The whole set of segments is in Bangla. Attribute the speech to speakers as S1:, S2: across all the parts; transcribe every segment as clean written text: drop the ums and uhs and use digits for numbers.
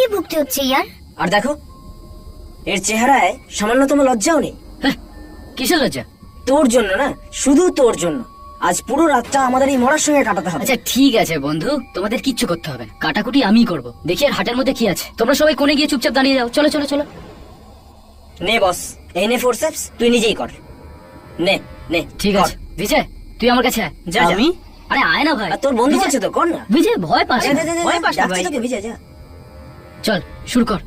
S1: কি ভুগতে হচ্ছে ইয়ার?
S2: আর দেখো, এর চেহারায় সামান্যতম লজ্জাও নেই।
S3: কিসের লজ্জা?
S2: তোর জন্য না, শুধু তোর জন্য আজ পুরো রাতটা আমাদের এই মরার সঙ্গে কাটাতে হবে।
S3: আচ্ছা ঠিক আছে বন্ধু, তোমাদের কিচ্ছু করতে হবে না, কাটাকুটি আমিই করব। দেখি আর হাটের মধ্যে কি আছে। তোমরা সবাই কোণে গিয়ে চুপচাপ দাঁড়িয়ে যাও। চলো চলো চলো।
S2: নে বস, এই নে ফোরসেপস, তুই নিজেই কর। নে নে।
S3: ঠিক আছে বিজয়, তুই আমার কাছে আয়।
S2: যা যা।
S3: আমি? আরে আয় না ভাই।
S2: আর তোর বন্ধু আছে তো, কর না।
S3: বিজয় ভয় পাস
S2: যা,
S3: না।
S2: যা, যা, যা,
S3: ভয় পাস না
S2: ডাকছে
S3: ভাই।
S2: তোকে, বিজয় যা।
S3: চল শুরু কর।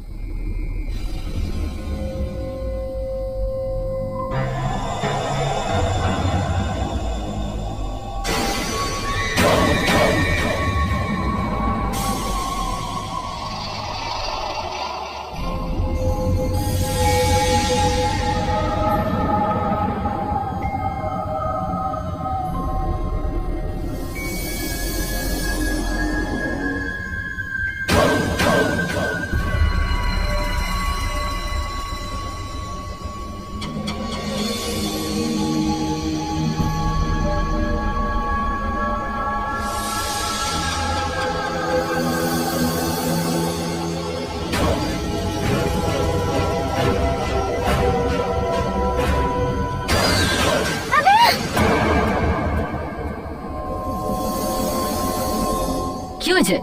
S3: কি হয়েছে?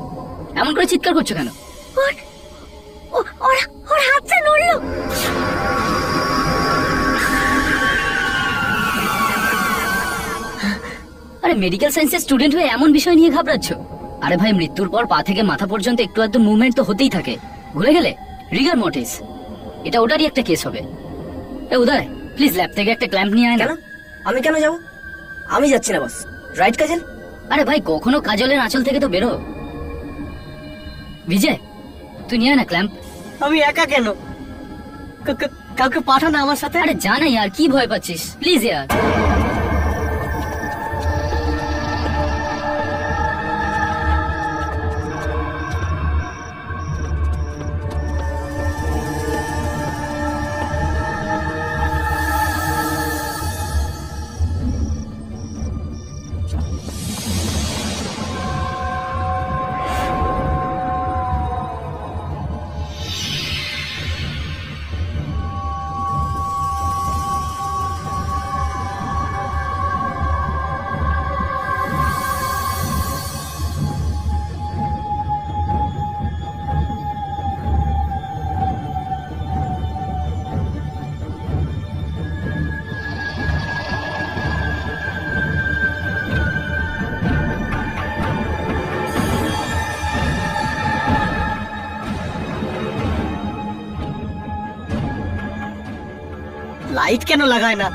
S3: এমন করে চিৎকার করছো কেন?
S1: ওর হাতটা নড়লো।
S3: আরে মেডিকেল সায়েন্সের স্টুডেন্ট হয়ে এমন বিষয় নিয়ে ঘাবড়াচ্ছ? আরে ভাই, মৃত্যুর পর পা থেকে মাথা পর্যন্ত একটু আধটু মুভমেন্ট তো হতেই থাকে। ভুলে গেলে? রিগার মর্টিস, এটা ওটারই একটা কেস হবে। এ উদয়, প্লিজ ল্যাব থেকে একটা ক্ল্যাম্প নিয়ে আয় না।
S2: কেন? আমি কেন যাব? আমি যাচ্ছি না বস। রাইট কাজল?
S3: আরে ভাই, কখনো কাজলের আঁচল থেকে তো বেরো। বিজয়, তুই নিয়ে আয় না ক্ল্যাম্প।
S4: আমি একা কেন? কাউকে পাঠানো আমার সাথে।
S3: আরে জানা ইয়ার, কি ভয় পাচ্ছিস? Please year.
S4: লাইট কেন লাগায় না?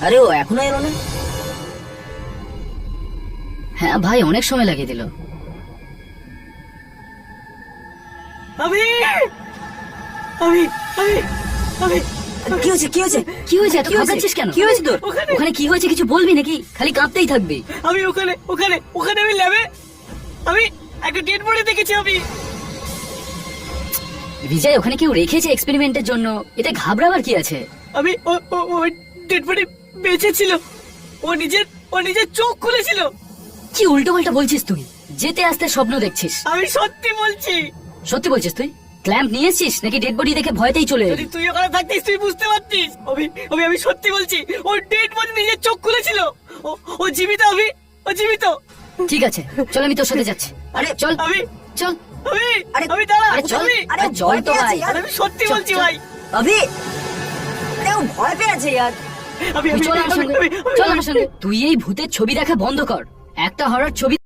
S2: আরে ও এখনো এলো না?
S3: হ্যাঁ ভাই, অনেক সময় লাগিয়ে দিল।
S4: আমি আমি আমি আমি
S2: কি হয়েছে? কি হয়েছে?
S3: কি হয়েছে? এত ঘাবড়াচ্ছিস কেন?
S2: কি হয়েছে তোর?
S3: ওখানে কি হয়েছে কিছু বলবি নাকি? খালি কাঁপতেই থাকবি।
S4: আমি ওখানে ওখানে ওখানে আমি ল্যাবে আমি একটা ডেড বডি দেখেছি। আমি
S3: বিজয়, ওখানে কেউ রেখেছে এক্সপেরিমেন্টের জন্য, এতে ঘাবড়াবার কি আছে?
S4: আমি ডেড বডি বেঁচে ছিল। ও নিজের চোখ খুলেছিল।
S3: কি উল্টো পাল্টা বলছিস তুই? যেতে আসতে স্বপ্ন দেখছিস?
S4: আমি সত্যি বলছি।
S3: সত্যি বলছিস তুই? ক্ল্যাম্প নিয়ে এসছিস নাকি ডেড বডি দেখে ভয়তেই চলে
S4: যদি
S3: এলি?
S4: তুই ওখানে থাকতিস তুই বুঝতে পারতিস। আমি সত্যি বলছি, ও ডেড বডি নিজের চোখ খুলেছিল। ও জীবিত অভি, ও জীবিত।
S3: ঠিক আছে, চল আমি তোর সাথে যাচ্ছি।
S2: আরে
S3: চল
S4: আমি
S3: চল।
S2: আরে,
S4: আমি দাঁড়া।
S3: আরে চল,
S4: আমি
S3: আরে চল তো ভাই।
S4: আমি সত্যি
S3: চল,
S4: বলছি
S3: চল।
S4: ভাই।
S2: অভি, আরে ও ভয় পেয়েছে ইয়ার।
S4: আমি
S3: তুই চল আমার সঙ্গে, চল আমার সঙ্গে। তুই এই ভূতের ছবি দেখা বন্ধ কর। একটা হরর ছবি